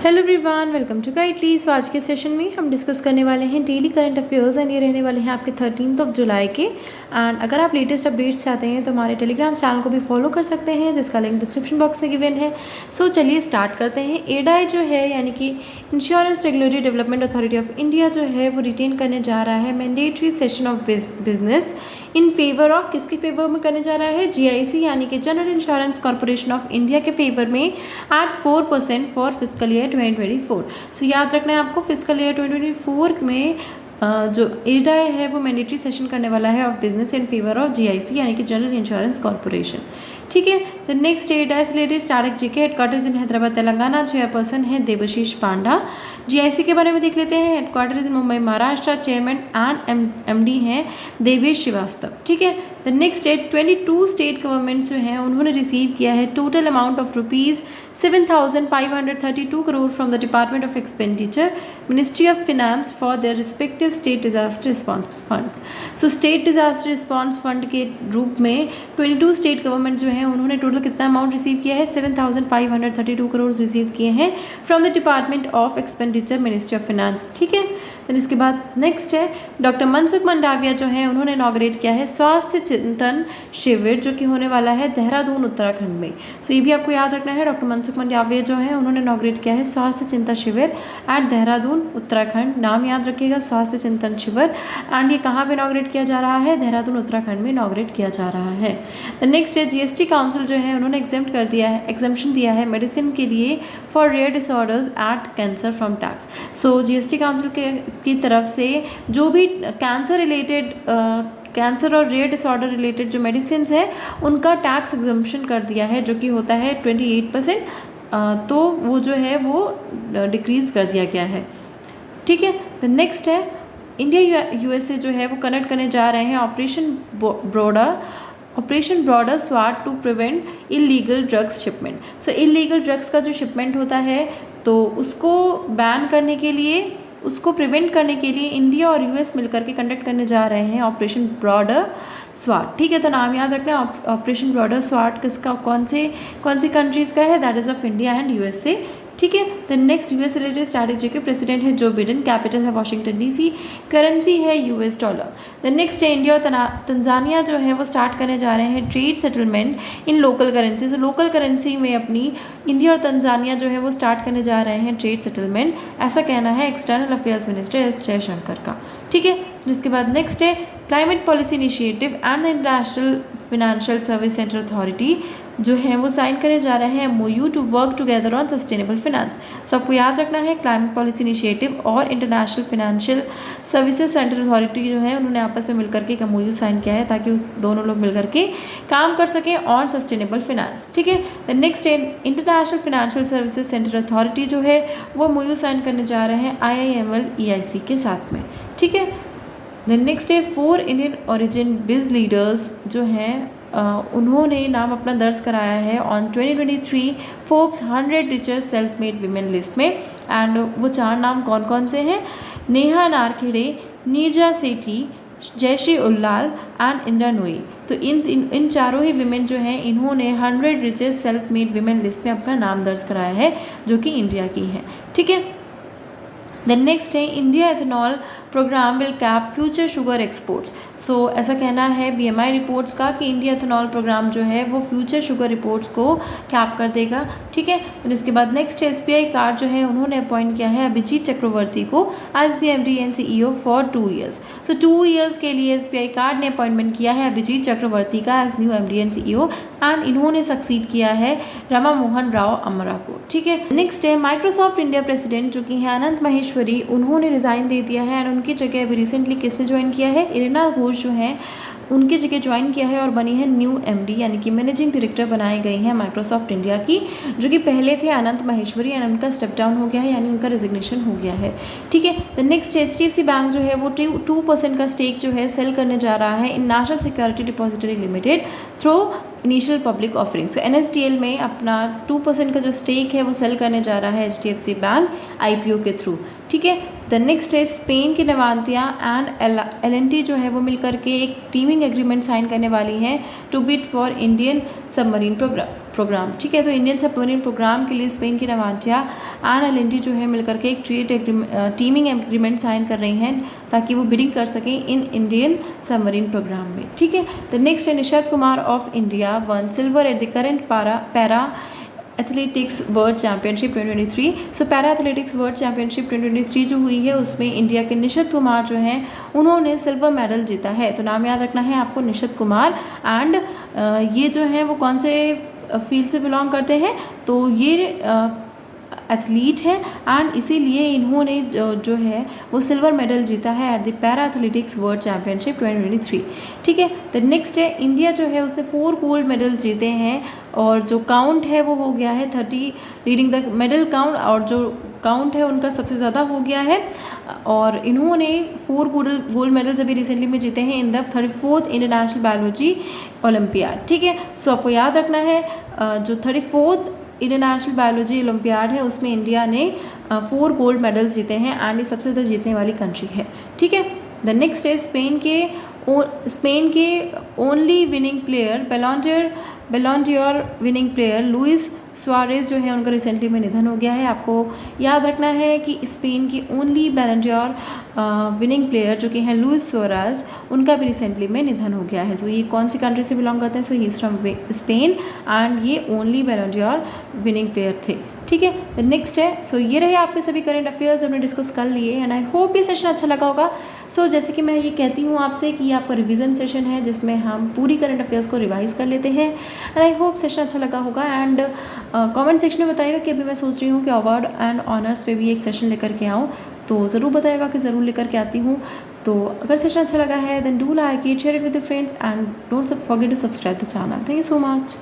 Hello everyone, welcome to Guidely. So आज के session में हम डिस्कस करने वाले हैं डेली करंट अफेयर्स एंड ये रहने वाले हैं आपके 13 जुलाई के। एंड अगर आप लेटेस्ट अपडेट्स चाहते हैं तो हमारे टेलीग्राम चैनल को भी फॉलो कर सकते हैं, जिसका लिंक डिस्क्रिप्शन बॉक्स में गिवन है। सो चलिए स्टार्ट करते हैं। एडाई जो है यानी कि insurance regulatory development authority of India जो है वो रिटेन करने जा रहा है mandatory session of business in favour of, किसके फेवर में करने जा रहा है? जीआईसी यानी कि general insurance corporation of India के फेवर में एट 4% फॉर फिजिकल ईयर 2024। सो याद रखना है आपको, फिजिकल ईयर 2024 में जो एडाई है वो मैंडेटरी सेशन करने वाला है of business in favour of GIC यानी कि जनरल इंश्योरेंस कॉर्पोरेशन। ठीक है। द नेक्स्ट एडाई से रिलेटेड स्टार्ट जीके हेडक्वार्टर्स इन हैदराबाद तेलंगाना, चेयरपर्सन है देवशीष पांडा। जीआईसी के बारे में देख लेते हैं। Headquarters in Mumbai Maharashtra, chairman and MD हैं देवेश श्रीवास्तव। ठीक है। The next state 22 state governments जो हैं उन्होंने रिसीव किया है total amount of ₹7,532 crore from the department of expenditure, ministry of finance for their respective state disaster response funds. So state disaster response fund के रूप में 22 स्टेट गवर्नमेंट जो हैं उन्होंने टोटल कितना अमाउंट रिसीव किया है? 7,532 करोड़ रिसीव किए हैं from the department of expenditure, ministry of finance. ठीक है। देन इसके बाद नेक्स्ट है डॉक्टर मनसुख मंडाविया जो है उन्होंने इनॉग्रेट किया है स्वास्थ्य चिंतन शिविर, जो कि होने वाला है देहरादून उत्तराखंड में। सो ये भी आपको याद रखना है। डॉक्टर मनसुख मंडाविया जो है उन्होंने इनॉग्रेट किया है स्वास्थ्य चिंतन शिविर एट देहरादून उत्तराखंड। नाम याद रखिएगा, स्वास्थ्य चिंतन शिविर। एंड ये कहाँ पे इनॉग्रेट किया जा रहा है? देहरादून उत्तराखंड में इनॉग्रेट किया जा रहा है। द नेक्स्ट है जीएसटी काउंसिल जो है उन्होंने एग्जेम्पशन दिया है मेडिसिन के लिए for rare disorders at cancer from tax. So GST council की तरफ से जो भी कैंसर और रेयर डिसऑर्डर रिलेटेड जो मेडिसिन है उनका टैक्स एग्जम्पशन कर दिया है, जो कि होता है 28%। तो वो जो है वो डिक्रीज़ कर दिया गया है। ठीक है। द नेक्स्ट है इंडिया यूएसए जो है वो कनेक्ट करने जा रहे हैं operation broader swat to prevent illegal drugs shipment. So illegal drugs का जो शिपमेंट होता है तो उसको बैन करने के लिए, उसको प्रिवेंट करने के लिए इंडिया और यूएस मिलकर के कंडक्ट करने जा रहे हैं ऑपरेशन ब्रॉडर स्वाट। ठीक है। तो नाम याद रखना है, ऑपरेशन ब्रॉडर स्वाट किसका, कौन सी कंट्रीज़ का है? That is of India and USA. ठीक है। The next US related strategy के प्रेसिडेंट है जो बिडेन, कैपिटल है वाशिंगटन डीसी, करेंसी है यूएस डॉलर। द नेक्स्ट है इंडिया और तंजानिया जो है वो स्टार्ट करने जा रहे हैं trade settlement in local currency. तो लोकल करेंसी में अपनी इंडिया और तंजानिया जो है वो स्टार्ट करने जा रहे हैं ट्रेड सेटलमेंट, ऐसा कहना है external affairs minister S Jaishankar का। ठीक है। जिसके बाद नेक्स्ट है climate policy initiative and the international financial service centre authority जो है वो साइन करने जा रहे हैं MOU to work together on sustainable finance. So आपको याद रखना है क्लाइमेट पॉलिसी इनिशिएटिव और international financial services centre authority जो है उन्होंने आपस में मिलकर के एक MOU साइन किया है ताकि दोनों लोग मिलकर के काम कर सकें ऑन सस्टेनेबल फिनेंस। ठीक है। The next international financial services centre authority जो है वो MOU साइन करने जा रहे हैं IIML EIC के साथ में। ठीक है। द नेक्स्ट है 4 इंडियन ओरिजिन बिज लीडर्स जो हैं उन्होंने नाम अपना दर्ज कराया है on 2023 Forbes 100 richest self made women list में। एंड वो 4 नाम कौन कौन से हैं? नेहा नारखेड़े, नीरजा सेठी, जयश्री उल्लाल एंड इंदिरा नोई। तो इन चारों ही विमेन जो हैं इन्होंने 100 richest self made women list में अपना नाम दर्ज कराया है, जो कि इंडिया की है। ठीक है। द नेक्स्ट है India ethanol programme will cap future sugar exports. So ऐसा कहना है BMI रिपोर्ट्स का कि इंडिया एथेनॉल प्रोग्राम जो है वो फ्यूचर शुगर रिपोर्ट्स को कैप कर देगा। ठीक है। तो इसके बाद नेक्स्ट SBI कार्ड जो है उन्होंने अपॉइंट किया है अभिजीत चक्रवर्ती को as the MD and CEO for 2 years। So 2 years के लिए SBI कार्ड ने अपॉइंटमेंट किया है अभिजीत चक्रवर्ती का as new MD and CEO and इन्होंने सक्सीड किया है रमा मोहन राव अमरा को। ठीक है। नेक्स्ट है माइक्रोसॉफ्ट इंडिया प्रेसिडेंट जो कि है अनंत महेश्वरी, उन्होंने रिज़ाइन दे दिया है एंड उनकी जगह अभी रिसेंटली किसने ज्वाइन किया है? इरिना घोष जो हैं उनकी जगह ज्वाइन किया है और बनी है न्यू MD यानी कि मैनेजिंग डायरेक्टर बनाई गई हैं माइक्रोसॉफ्ट इंडिया की, जो कि पहले थे अनंत महेश्वरी एंड उनका स्टेप डाउन हो गया है यानी उनका रेजिग्नेशन हो गया है। ठीक है। द नेक्स्ट HDFC बैंक जो है वो 2% का स्टेक जो है सेल करने जा रहा है in national security depository limited through initial public offering. So NSDL में अपना 2% का जो स्टेक है वो सेल करने जा रहा है HDFC बैंक IPO के थ्रू। ठीक है। द नेक्स्ट है स्पेन की नवांतिया एंड एल जो है वो मिलकर के एक टीमिंग एग्रीमेंट साइन करने वाली हैं to bid for Indian submarine programme. ठीक है, तो इंडियन सबमरीन प्रोग्राम के लिए स्पेन की नवांतिया एंड एल जो है मिलकर के एक टीमिंग एग्रीमेंट साइन कर रही हैं ताकि वो बिडिंग कर सकें इन इंडियन सबमरीन प्रोग्राम में। ठीक है, द नेक्स्ट है Nishad Kumar of India one silver at the current para athletics world championship 2023। So para athletics world championship 2023 जो हुई है उसमें इंडिया के निषाद कुमार जो हैं उन्होंने सिल्वर मेडल जीता है। तो नाम याद रखना है आपको निषाद कुमार। एंड ये जो है वो कौन से फील्ड से बिलोंग करते हैं, तो ये एथलीट है एंड इसीलिए इन्होंने जो है वो सिल्वर मेडल जीता है at the para athletics world championship 2023। ठीक है, तो नेक्स्ट है इंडिया जो है उसने 4 गोल्ड मेडल्स जीते हैं और जो काउंट है वो हो गया है 30 लीडिंग द मेडल काउंट, और जो काउंट है उनका सबसे ज़्यादा हो गया है और इन्होंने 4 गोल्ड मेडल्स अभी रिसेंटली में जीते हैं in the 34th international biology olympiad. ठीक है, सो आपको याद रखना है जो 34th इंटरनेशनल बायोलॉजी ओलंपियाड है उसमें इंडिया ने 4 गोल्ड मेडल्स जीते हैं एंड ये सबसे ज़्यादा जीतने वाली कंट्री है। ठीक है, द नेक्स्ट है स्पेन के only winning player Ballon d'Or winning player Luis Suarez जो है उनका रिसेंटली में निधन हो गया है। आपको याद रखना है कि स्पेन की only Ballon d'Or winning player जो कि हैं लुइस सुआरेज, उनका भी रिसेंटली में निधन हो गया है। सो ये कौन सी कंट्री से बिलोंग करते हैं, so he is from Spain and ये only Ballon d'Or winning player थे। ठीक है, द नेक्स्ट है सो ये रहे आपके सभी करंट अफेयर्स जो हमने डिस्कस कर लिए एंड आई होप ये सेशन अच्छा लगा होगा। सो जैसे कि मैं ये कहती हूँ आपसे कि ये आपका रिवीजन सेशन है जिसमें हम पूरी करंट अफेयर्स को रिवाइज कर लेते हैं एंड आई होप सेशन अच्छा लगा होगा। एंड कमेंट सेक्शन में बताइएगा कि अभी मैं सोच रही हूँ कि अवार्ड एंड ऑनर्स पे भी एक सेशन लेकर के आऊँ, तो ज़रूर बताइएगा कि ज़रूर लेकर के आती हूँ। तो अगर सेशन अच्छा लगा है then do like it, share it with your friends and don't forget to subscribe the channel. Thank you so much.